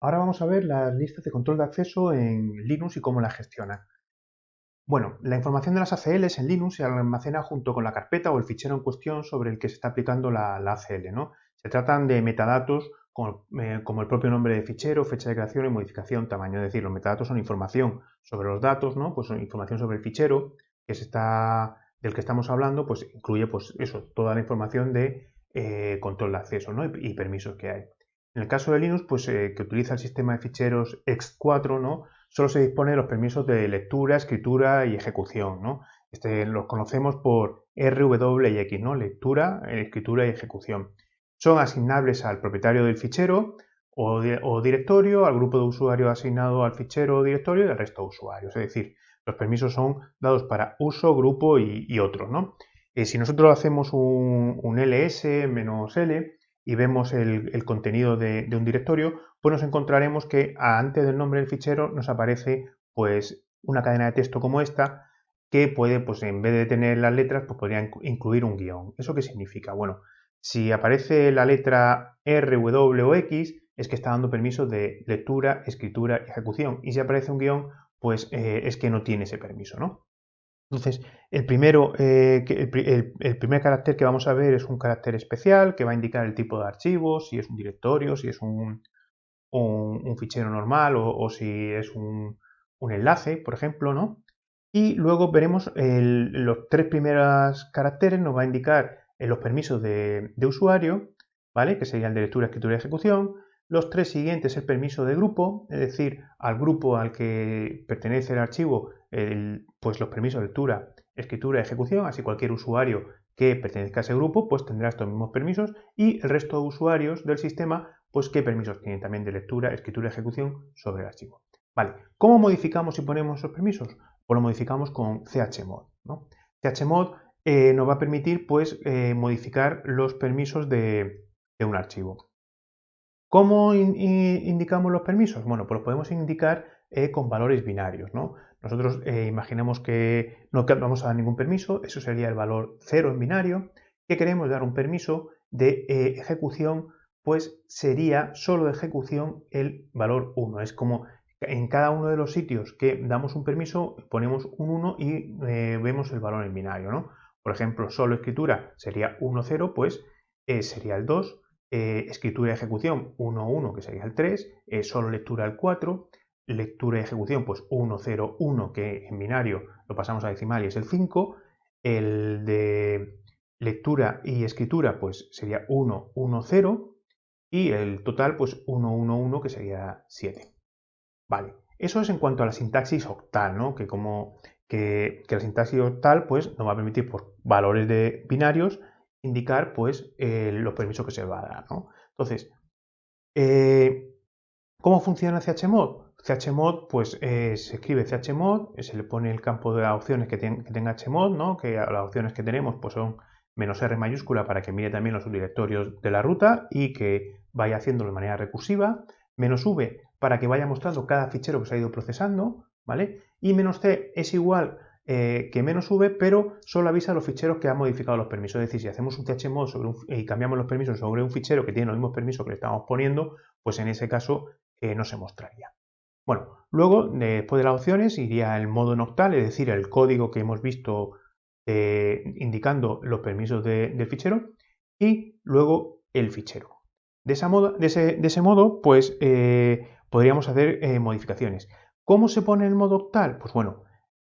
Ahora vamos a ver las listas de control de acceso en Linux y cómo las gestionan. Bueno, la información de las ACLs en Linux se almacena junto con la carpeta o el fichero en cuestión sobre el que se está aplicando la ACL, ¿no? Se tratan de metadatos como el propio nombre de fichero, fecha de creación y modificación, tamaño. Es decir, los metadatos son información sobre los datos, ¿no? Pues son información sobre el fichero del que estamos hablando, pues incluye pues eso, toda la información de control de acceso, ¿no? y permisos que hay. En el caso de Linux, pues que utiliza el sistema de ficheros ext4, ¿no? Solo se dispone de los permisos de lectura, escritura y ejecución, ¿no? Los conocemos por R, W y X, ¿no? Lectura, escritura y ejecución. Son asignables al propietario del fichero o directorio, al grupo de usuarios asignado al fichero o directorio y al resto de usuarios. Es decir, los permisos son dados para uso, grupo y otros, ¿no? Si nosotros hacemos un ls-l y vemos el contenido de un directorio, pues nos encontraremos que antes del nombre del fichero nos aparece pues una cadena de texto como esta que puede, pues en vez de tener las letras, pues podría incluir un guión. ¿Eso qué significa? Bueno, si aparece la letra R, W o X, es que está dando permiso de lectura, escritura y ejecución. Y si aparece un guión, pues es que no tiene ese permiso, ¿no? Entonces, el primer carácter que vamos a ver es un carácter especial que va a indicar el tipo de archivo, si es un directorio, si es un fichero normal o si es un enlace, por ejemplo, ¿no? Y luego veremos los tres primeros caracteres, nos va a indicar los permisos de usuario, ¿vale? Que serían de lectura, escritura y ejecución. Los tres siguientes el permiso de grupo, es decir, al grupo al que pertenece el archivo, pues los permisos de lectura, escritura y ejecución, así cualquier usuario que pertenezca a ese grupo, pues tendrá estos mismos permisos y el resto de usuarios del sistema, pues qué permisos tienen también de lectura, escritura y ejecución sobre el archivo. Vale, ¿cómo modificamos y ponemos esos permisos? Pues lo modificamos con chmod, ¿no? Chmod nos va a permitir pues modificar los permisos de un archivo. ¿Cómo indicamos los permisos? Bueno, pues los podemos indicar con valores binarios, ¿no? Nosotros imaginemos que no vamos a dar ningún permiso, eso sería el valor 0 en binario, que queremos dar un permiso de ejecución, pues sería solo de ejecución el valor 1. Es como en cada uno de los sitios que damos un permiso, ponemos un 1 y vemos el valor en binario, ¿no? Por ejemplo, solo escritura sería 1, 0, pues sería el 2, escritura y ejecución 1, 1, que sería el 3, solo lectura el 4, lectura y ejecución pues 1, 0, 1, que en binario lo pasamos a decimal y es el 5, el de lectura y escritura pues sería 1, 1, 0 y el total pues 1, 1, 1, que sería 7. Vale, eso es en cuanto a la sintaxis octal, ¿no? Que la sintaxis octal pues nos va a permitir por valores de binarios indicar pues los permisos que se va a dar, ¿no? Entonces, eh, ¿cómo funciona chmod? Chmod pues se escribe chmod, se le pone el campo de las opciones que tenga chmod, ¿no? Que las opciones que tenemos pues son "-r" mayúscula para que mire también los subdirectorios de la ruta y que vaya haciéndolo de manera recursiva, "-v" para que vaya mostrando cada fichero que se ha ido procesando, ¿vale? Y "-c" es igual que "-v", pero solo avisa a los ficheros que han modificado los permisos. Es decir, si hacemos un chmod y cambiamos los permisos sobre un fichero que tiene los mismos permisos que le estamos poniendo, pues en ese caso no se mostraría. Bueno, luego, después de las opciones, iría el modo noctal, es decir, el código que hemos visto indicando los permisos del fichero, y luego el fichero. De ese modo, pues podríamos hacer modificaciones. ¿Cómo se pone el modo octal? Pues bueno,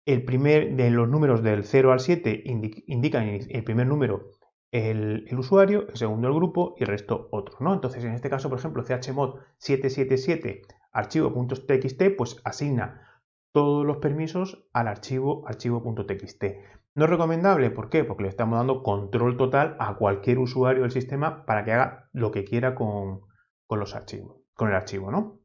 de los números del 0 al 7 indican el primer número el usuario, el segundo el grupo y el resto otros, ¿no? Entonces, en este caso, por ejemplo, chmod 777 archivo.txt, pues asigna todos los permisos al archivo.txt. No es recomendable, ¿por qué? Porque le estamos dando control total a cualquier usuario del sistema para que haga lo que quiera con los archivos, con el archivo, ¿no?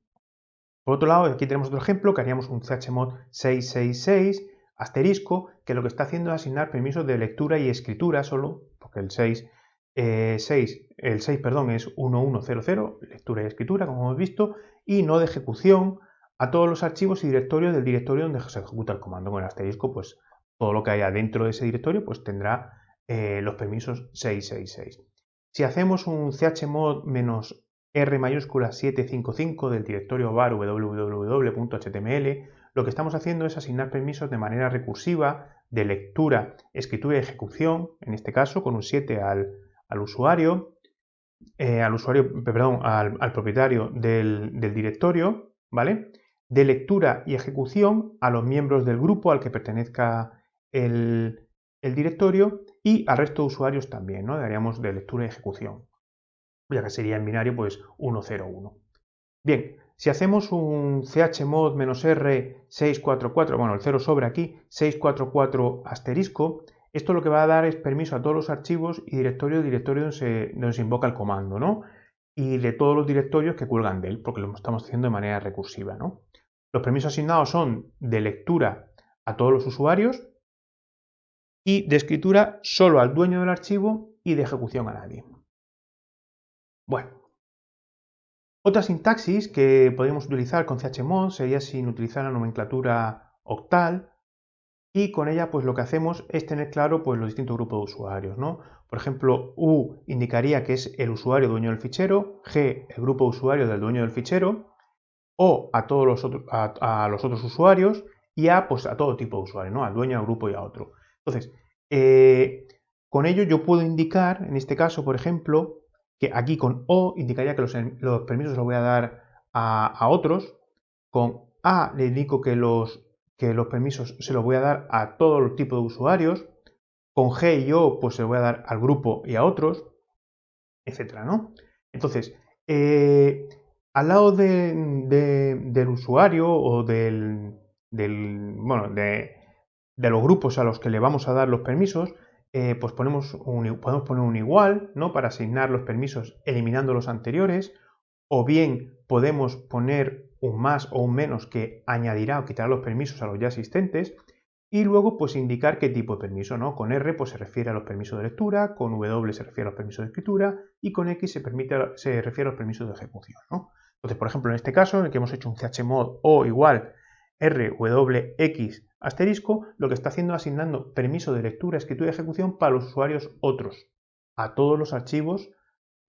Por otro lado, aquí tenemos otro ejemplo que haríamos un chmod 666 asterisco, que lo que está haciendo es asignar permisos de lectura y escritura solo, porque el 6, el 6 es 1100, lectura y escritura, como hemos visto, y no de ejecución a todos los archivos y directorios del directorio donde se ejecuta el comando. Con el asterisco, pues todo lo que haya dentro de ese directorio, pues tendrá los permisos 666. Si hacemos un chmod R mayúscula 755 del directorio var www.html, lo que estamos haciendo es asignar permisos de manera recursiva de lectura, escritura y ejecución, en este caso con un 7 al propietario del directorio, ¿vale? De lectura y ejecución a los miembros del grupo al que pertenezca el directorio y al resto de usuarios también, ¿no? Daríamos de lectura y ejecución, ya que sería en binario pues 1, 0, 1. Bien, si hacemos un chmod-r 644, bueno, el 0 sobre aquí, 644 asterisco, esto lo que va a dar es permiso a todos los archivos y directorios donde se invoca el comando, ¿no? Y de todos los directorios que cuelgan de él, porque lo estamos haciendo de manera recursiva, ¿no? Los permisos asignados son de lectura a todos los usuarios y de escritura solo al dueño del archivo y de ejecución a nadie. Bueno, otra sintaxis que podríamos utilizar con chmod sería sin utilizar la nomenclatura octal, y con ella pues lo que hacemos es tener claro pues los distintos grupos de usuarios, ¿no? Por ejemplo, U indicaría que es el usuario dueño del fichero, G el grupo de usuarios del dueño del fichero, O a todos los otros usuarios y A pues a todo tipo de usuarios, ¿no? Al dueño, al grupo y a otro. Entonces, con ello yo puedo indicar, en este caso, por ejemplo, que aquí con O indicaría que los permisos los voy a dar a otros, con A le indico que los permisos se los voy a dar a todo el tipo de usuarios, con G y O pues se los voy a dar al grupo y a otros, etcétera, ¿no? Entonces, al lado del usuario o de los grupos a los que le vamos a dar los permisos, pues podemos poner un igual, ¿no? Para asignar los permisos eliminando los anteriores, o bien podemos poner un más o un menos que añadirá o quitará los permisos a los ya existentes, y luego pues indicar qué tipo de permiso, ¿no? Con R pues se refiere a los permisos de lectura, con W se refiere a los permisos de escritura y con X se refiere a los permisos de ejecución, ¿no? Entonces, por ejemplo, en este caso en el que hemos hecho un chmod o igual rwx asterisco, lo que está haciendo es asignando permiso de lectura, escritura y ejecución para los usuarios otros, a todos los archivos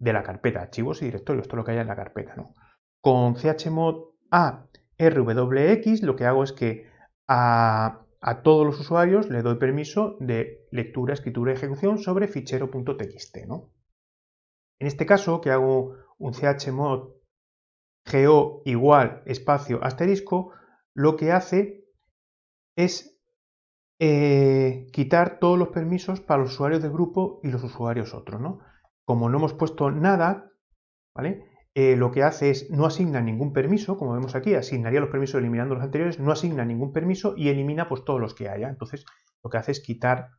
de la carpeta, archivos y directorios, todo lo que haya en la carpeta, ¿no? Con chmod a rwx lo que hago es que a todos los usuarios le doy permiso de lectura, escritura y ejecución sobre fichero.txt, ¿no? En este caso, que hago un chmod go igual espacio asterisco, lo que hace es quitar todos los permisos para los usuarios del grupo y los usuarios otros, ¿no? Como no hemos puesto nada, ¿vale? Lo que hace es no asigna ningún permiso, como vemos aquí, asignaría los permisos eliminando los anteriores, no asigna ningún permiso y elimina pues todos los que haya. Entonces, lo que hace es quitar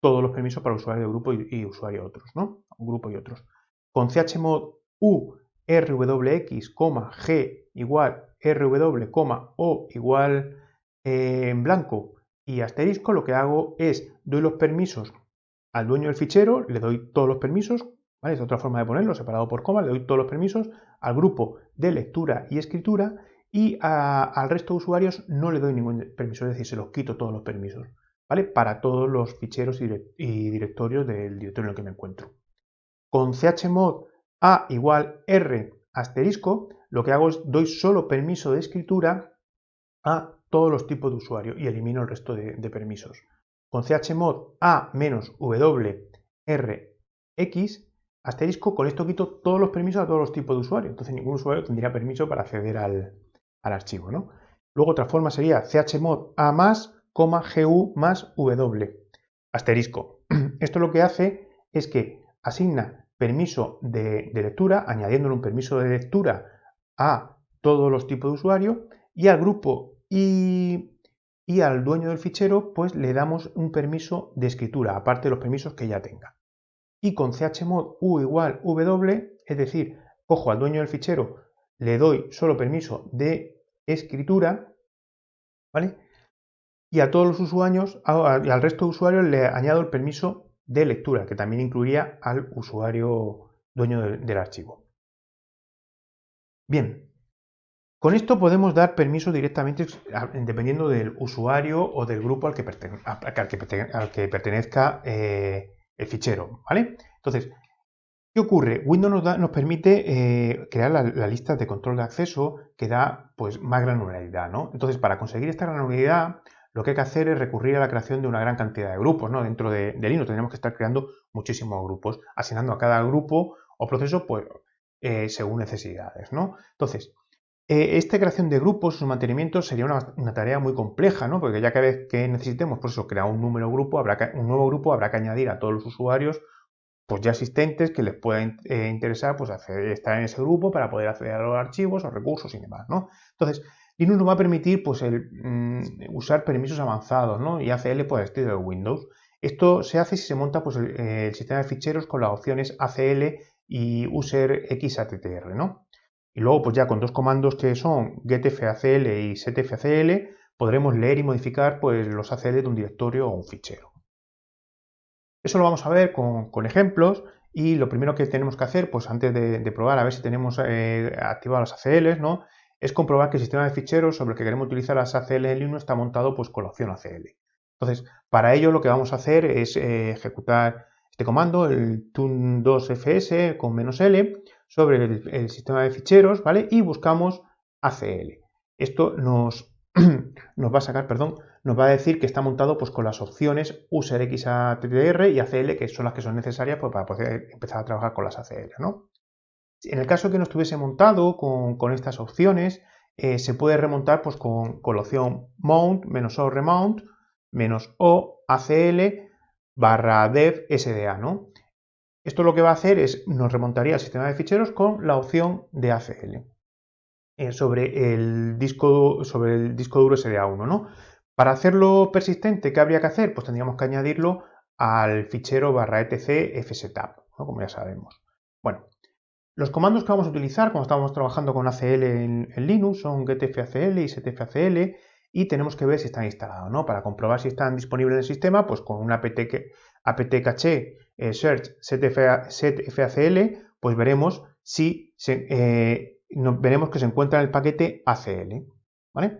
todos los permisos para usuario de grupo y usuario otros, ¿no? Un grupo y otros. Con chmod u rwx, g igual rw, o igual en blanco y asterisco, lo que hago es doy los permisos al dueño del fichero, le doy todos los permisos, ¿vale? Es otra forma de ponerlo, separado por coma, le doy todos los permisos al grupo de lectura y escritura y al resto de usuarios no le doy ningún permiso, es decir, se los quito todos los permisos, ¿vale? Para todos los ficheros y directorios del directorio en el que me encuentro. Con chmod a igual r asterisco, lo que hago es doy solo permiso de escritura a todos los tipos de usuario y elimino el resto de permisos. Con chmod a w rx asterisco, con esto quito todos los permisos a todos los tipos de usuario. Entonces ningún usuario tendría permiso para acceder al archivo, ¿no? Luego otra forma sería chmod a más, gu más w asterisco. Esto lo que hace es que asigna permiso de lectura, añadiéndole un permiso de lectura a todos los tipos de usuario y al grupo y al dueño del fichero pues le damos un permiso de escritura, aparte de los permisos que ya tenga. Y con chmod u igual w, es decir, cojo al dueño del fichero, le doy solo permiso de escritura, ¿vale? Y a todos los usuarios, al resto de usuarios le añado el permiso de lectura, que también incluiría al usuario dueño del archivo. Bien, con esto podemos dar permiso directamente dependiendo del usuario o del grupo al que pertenezca el fichero, ¿vale? Entonces, ¿Qué ocurre? Windows nos permite crear la lista de control de acceso que da pues, más granularidad, ¿no? Entonces, para conseguir esta granularidad, lo que hay que hacer es recurrir a la creación de una gran cantidad de grupos, ¿no? Dentro de Linux tenemos que estar creando muchísimos grupos, asignando a cada grupo o proceso pues, según necesidades, ¿no? Entonces, esta creación de grupos, su mantenimiento sería una tarea muy compleja, ¿no? Porque ya cada vez que necesitemos, por eso, crear un nuevo grupo, habrá que añadir a todos los usuarios pues ya existentes que les pueda interesar pues estar en ese grupo para poder acceder a los archivos, los recursos y demás, ¿no? Entonces, Linux nos va a permitir pues usar permisos avanzados, ¿no? Y ACL por el estilo de Windows. Esto se hace si se monta pues, el sistema de ficheros con las opciones ACL y user xattr, ¿no? Y luego pues ya con dos comandos que son getfacl y setfacl podremos leer y modificar pues los ACL de un directorio o un fichero. Eso lo vamos a ver con ejemplos y lo primero que tenemos que hacer, pues antes de probar a ver si tenemos activados las ACLs, ¿no? Es comprobar que el sistema de ficheros sobre el que queremos utilizar las ACL en Linux está montado pues con la opción ACL. Entonces, para ello lo que vamos a hacer es ejecutar este comando, el tun2fs con "-l", sobre el sistema de ficheros, ¿vale? Y buscamos ACL. Esto nos va a sacar, perdón, nos va a decir que está montado pues, con las opciones user xattr y ACL, que son las que son necesarias pues, para poder empezar a trabajar con las ACL, ¿no? En el caso que no estuviese montado con estas opciones, se puede remontar pues, con la opción mount -o remount -o ACL /dev sda, ¿no? Esto lo que va a hacer es nos remontaría al sistema de ficheros con la opción de ACL sobre el disco duro SDA1, ¿no? Para hacerlo persistente, ¿qué habría que hacer? Pues tendríamos que añadirlo al fichero /etc fsetup, ¿no? Como ya sabemos. Bueno, los comandos que vamos a utilizar cuando estamos trabajando con ACL en Linux son getfacl y setfacl y tenemos que ver si están instalados, ¿no? Para comprobar si están disponibles en el sistema, pues con un apt-cache search setfacl, pues veremos si veremos que se encuentra en el paquete ACL, ¿vale?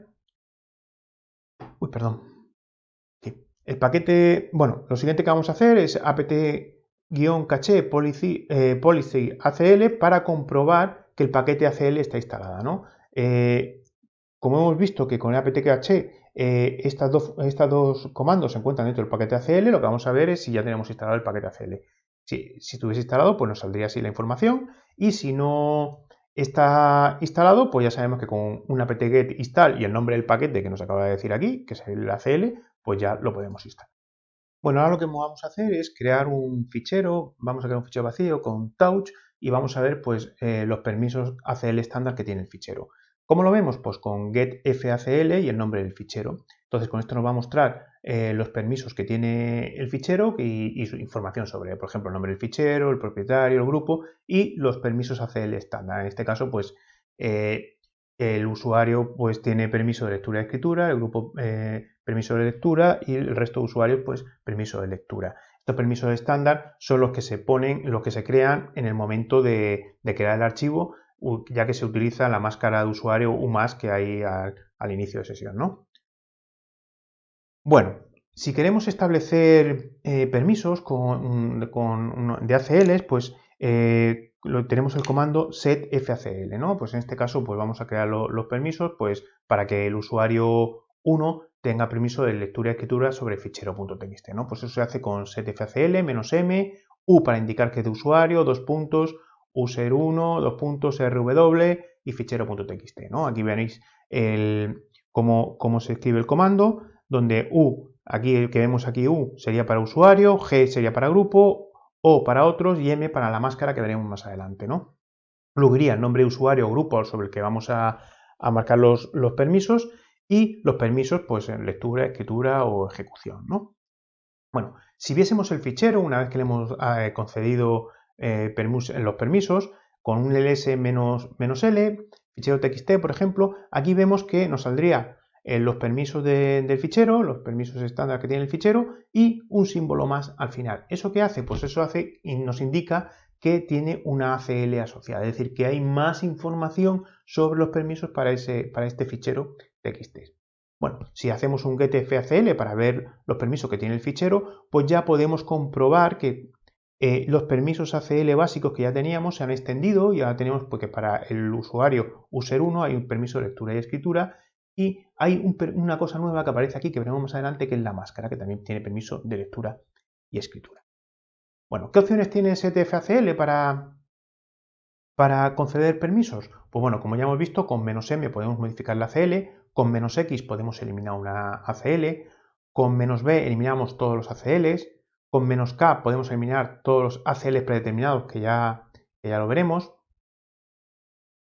Uy, perdón. Sí. El paquete, bueno, lo siguiente que vamos a hacer es apt-cache policy ACL para comprobar que el paquete ACL está instalada, ¿no? Como hemos visto que con el apt-cache estas dos comandos se encuentran dentro del paquete ACL, lo que vamos a ver es si ya tenemos instalado el paquete ACL. Si estuviese instalado, pues nos saldría así la información, y si no está instalado, pues ya sabemos que con un apt-get install y el nombre del paquete que nos acaba de decir aquí, que es el ACL, pues ya lo podemos instalar. Bueno, ahora lo que vamos a hacer es crear un fichero, vamos a crear un fichero vacío con touch y vamos a ver pues los permisos ACL estándar que tiene el fichero. ¿Cómo lo vemos? Pues con getfacl y el nombre del fichero. Entonces con esto nos va a mostrar los permisos que tiene el fichero y su información sobre, por ejemplo, el nombre del fichero, el propietario, el grupo y los permisos ACL estándar. En este caso, pues el usuario pues tiene permiso de lectura y escritura, el grupo permiso de lectura y el resto de usuarios pues permiso de lectura. Estos permisos estándar son los que se ponen, los que se crean en el momento de crear el archivo, ya que se utiliza la máscara de usuario UMAS que hay al inicio de sesión, ¿no? Bueno, si queremos establecer permisos de ACLs, pues tenemos el comando setfacl, ¿no? Pues en este caso pues vamos a crear los permisos pues para que el usuario 1 tenga permiso de lectura y escritura sobre fichero.txt, ¿no? Pues eso se hace con setfacl -m, u para indicar que es de usuario, user1, rw y fichero.txt, ¿no? Aquí veréis cómo se escribe el comando, donde aquí el que vemos aquí U sería para usuario, G sería para grupo, O para otros y M para la máscara que veremos más adelante, ¿no? Luego iría el nombre de usuario o grupo sobre el que vamos a marcar los permisos y los permisos pues en lectura, escritura o ejecución, ¿no? Bueno, si viésemos el fichero una vez que le hemos concedido los permisos con un ls-l, fichero txt, por ejemplo, aquí vemos que nos saldría los permisos del fichero, los permisos estándar que tiene el fichero y un símbolo más al final. ¿Eso qué hace? Pues eso hace y nos indica que tiene una ACL asociada, es decir, que hay más información sobre los permisos para este fichero txt. Bueno, si hacemos un getfacl para ver los permisos que tiene el fichero, pues ya podemos comprobar que los permisos ACL básicos que ya teníamos se han extendido y ahora tenemos porque para el usuario user1 hay un permiso de lectura y escritura y hay una cosa nueva que aparece aquí que veremos más adelante que es la máscara que también tiene permiso de lectura y escritura. Bueno, ¿qué opciones tiene STFACL para conceder permisos? Pues bueno, como ya hemos visto, con "-m" podemos modificar la ACL, con "-x" podemos eliminar una ACL, con "-b" eliminamos todos los ACLs, con "-k" podemos eliminar todos los ACLs predeterminados que ya lo veremos,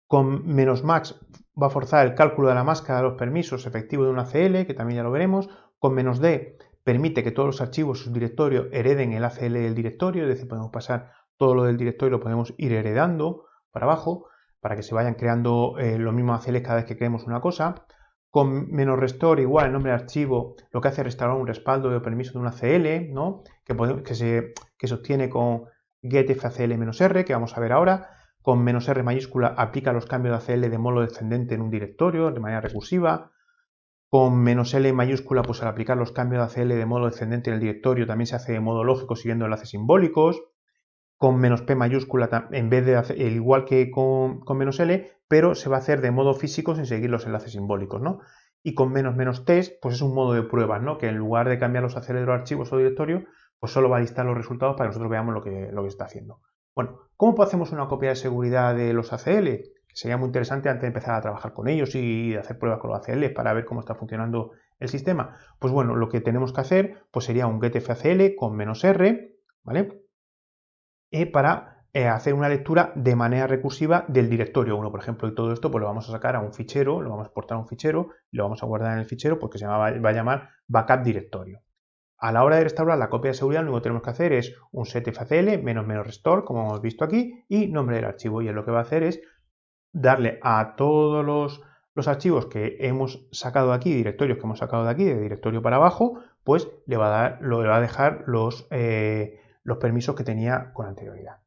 con "-max" va a forzar el cálculo de la máscara de los permisos efectivos de una ACL, que también ya lo veremos, con "-d" permite que todos los archivos subdirectorios hereden el ACL del directorio, es decir, podemos pasar todo lo del directorio, lo podemos ir heredando para abajo, para que se vayan creando los mismos ACLs cada vez que creemos una cosa. Con "-restore" igual el nombre de archivo lo que hace es restaurar un respaldo de permiso de una ACL, ¿no? que se obtiene con getFACL-r, que vamos a ver ahora. Con "-r" mayúscula aplica los cambios de ACL de modo descendente en un directorio de manera recursiva. Con "-l" mayúscula, pues al aplicar los cambios de ACL de modo descendente en el directorio también se hace de modo lógico siguiendo enlaces simbólicos. Con "-p" mayúscula, en vez de hacer igual que con "-l", pero se va a hacer de modo físico sin seguir los enlaces simbólicos, ¿no? Y con "-test", pues es un modo de pruebas, ¿no? Que en lugar de cambiar los ACL de los archivos o directorios, pues solo va a listar los resultados para que nosotros veamos lo que está haciendo. Bueno, ¿cómo hacemos una copia de seguridad de los ACL? Que sería muy interesante antes de empezar a trabajar con ellos y hacer pruebas con los ACL para ver cómo está funcionando el sistema. Pues bueno, lo que tenemos que hacer pues sería un getFACL con "-r", ¿vale? Para hacer una lectura de manera recursiva del directorio 1, por ejemplo, y todo esto pues lo vamos a sacar a un fichero, lo vamos a exportar a un fichero y lo vamos a guardar en el fichero porque va a llamar backup directorio. A la hora de restaurar la copia de seguridad, lo único que tenemos que hacer es un setfacl "-restore", como hemos visto aquí, y nombre del archivo. Y lo que va a hacer es darle a todos los archivos que hemos sacado de aquí, directorios que hemos sacado de aquí, de directorio para abajo, pues le va a dejar los permisos que tenía con anterioridad.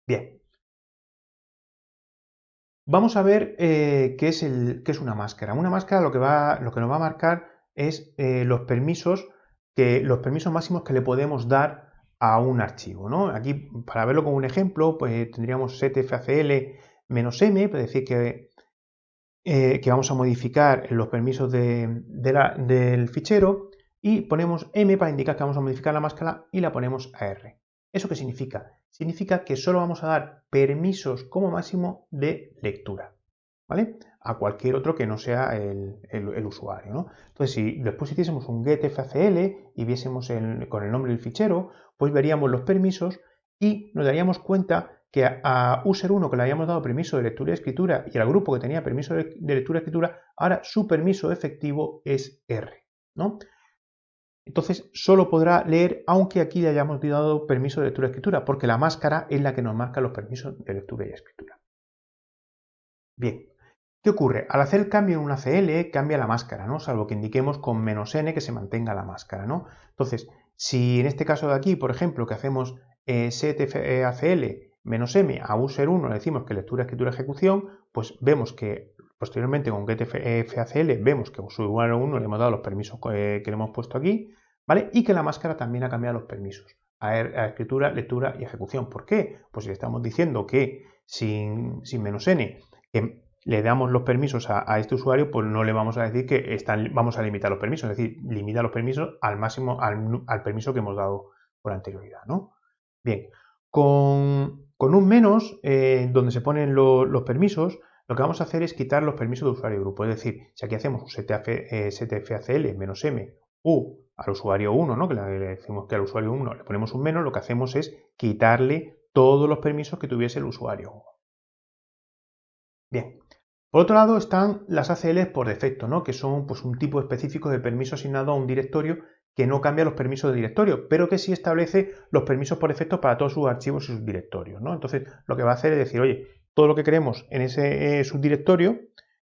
Bien. Vamos a ver qué es una máscara. Una máscara lo que nos va a marcar es los permisos máximos que le podemos dar a un archivo, ¿no? Aquí, para verlo con un ejemplo, pues tendríamos setfacl-m, es decir, que vamos a modificar los permisos del fichero y ponemos m para indicar que vamos a modificar la máscara y la ponemos a r. ¿Eso qué significa? Significa que solo vamos a dar permisos como máximo de lectura, ¿vale? A cualquier otro que no sea el usuario, ¿no? Entonces, si después hiciésemos un getfacl y viésemos con el nombre del fichero, pues veríamos los permisos y nos daríamos cuenta que a user1 que le habíamos dado permiso de lectura y escritura y al grupo que tenía permiso de lectura y escritura, ahora su permiso efectivo es R, ¿no? Entonces solo podrá leer aunque aquí le hayamos dado permiso de lectura y escritura, porque la máscara es la que nos marca los permisos de lectura y escritura. Bien, ¿qué ocurre? Al hacer el cambio en una CL cambia la máscara, ¿no? Salvo que indiquemos con "-n" que se mantenga la máscara, ¿no? Entonces, si en este caso de aquí, por ejemplo, que hacemos setfacl "-m" a user1 le decimos que lectura, escritura, ejecución, pues vemos que posteriormente con getfacl vemos que a usuario1 le hemos dado los permisos que le hemos puesto aquí, ¿vale? Y que la máscara también ha cambiado los permisos a escritura, lectura y ejecución. ¿Por qué? Pues si le estamos diciendo que sin "-n" que le damos los permisos a este usuario, pues no le vamos a decir que vamos a limitar los permisos, es decir, limita los permisos al máximo, al permiso que hemos dado con anterioridad, ¿no? Bien, con un menos, donde se ponen los permisos, lo que vamos a hacer es quitar los permisos de usuario y grupo. Es decir, si aquí hacemos un setfacl "-m u al usuario 1, ¿no? Que le decimos que al usuario 1 le ponemos un menos, lo que hacemos es quitarle todos los permisos que tuviese el usuario 1. Bien, por otro lado están las ACLs por defecto, ¿no? Que son pues, un tipo específico de permiso asignado a un directorio que no cambia los permisos del directorio, pero que sí establece los permisos por defecto para todos sus archivos y sus directorios, ¿no? Entonces, lo que va a hacer es decir, oye, todo lo que queremos en ese subdirectorio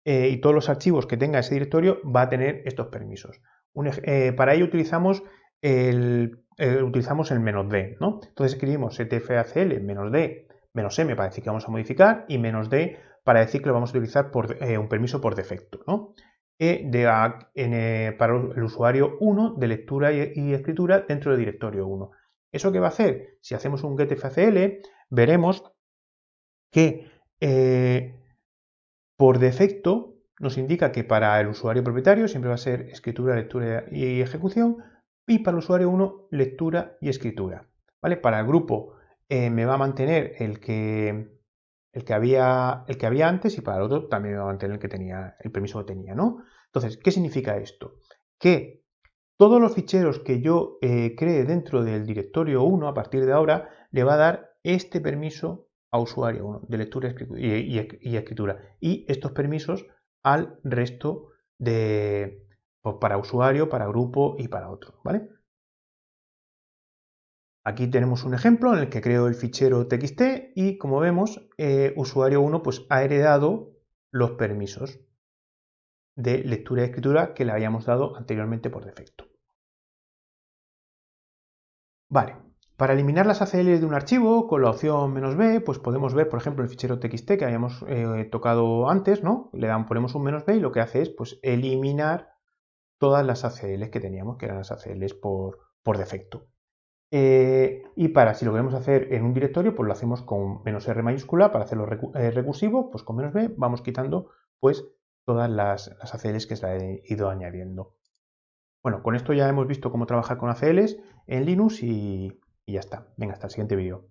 y todos los archivos que tenga ese directorio va a tener estos permisos. Para ello utilizamos el "-d", ¿no? Entonces escribimos setfacl -d "-m" para decir que vamos a modificar y "-d" para decir que lo vamos a utilizar por un permiso por defecto, ¿no? Para el usuario 1 de lectura y escritura dentro del directorio 1. ¿Eso qué va a hacer? Si hacemos un getFACL, veremos que por defecto nos indica que para el usuario propietario siempre va a ser escritura, lectura y ejecución, y para el usuario 1, lectura y escritura. ¿Vale? Para el grupo me va a mantener el que había antes, y para el otro también me va a mantener el que tenía, el permiso que tenía, ¿no? Entonces, ¿qué significa esto? Que todos los ficheros que yo cree dentro del directorio 1 a partir de ahora le va a dar este permiso a usuario 1 de lectura y escritura, y estos permisos al resto de, pues, para usuario, para grupo y para otro, ¿vale? Aquí tenemos un ejemplo en el que creo el fichero txt y, como vemos, usuario 1 pues, ha heredado los permisos de lectura y escritura que le habíamos dado anteriormente por defecto. Vale, para eliminar las ACLs de un archivo con la opción "-b", pues podemos ver, por ejemplo, el fichero txt que habíamos tocado antes, ¿no? Ponemos un "-b" y lo que hace es pues, eliminar todas las ACLs que teníamos, que eran las ACLs por defecto. Y si lo queremos hacer en un directorio, pues lo hacemos con "-r" mayúscula. Para hacerlo recursivo, pues con "-b" vamos quitando pues todas las ACLs que se le he ido añadiendo. Bueno, con esto ya hemos visto cómo trabajar con ACLs en Linux y ya está. Venga, hasta el siguiente vídeo.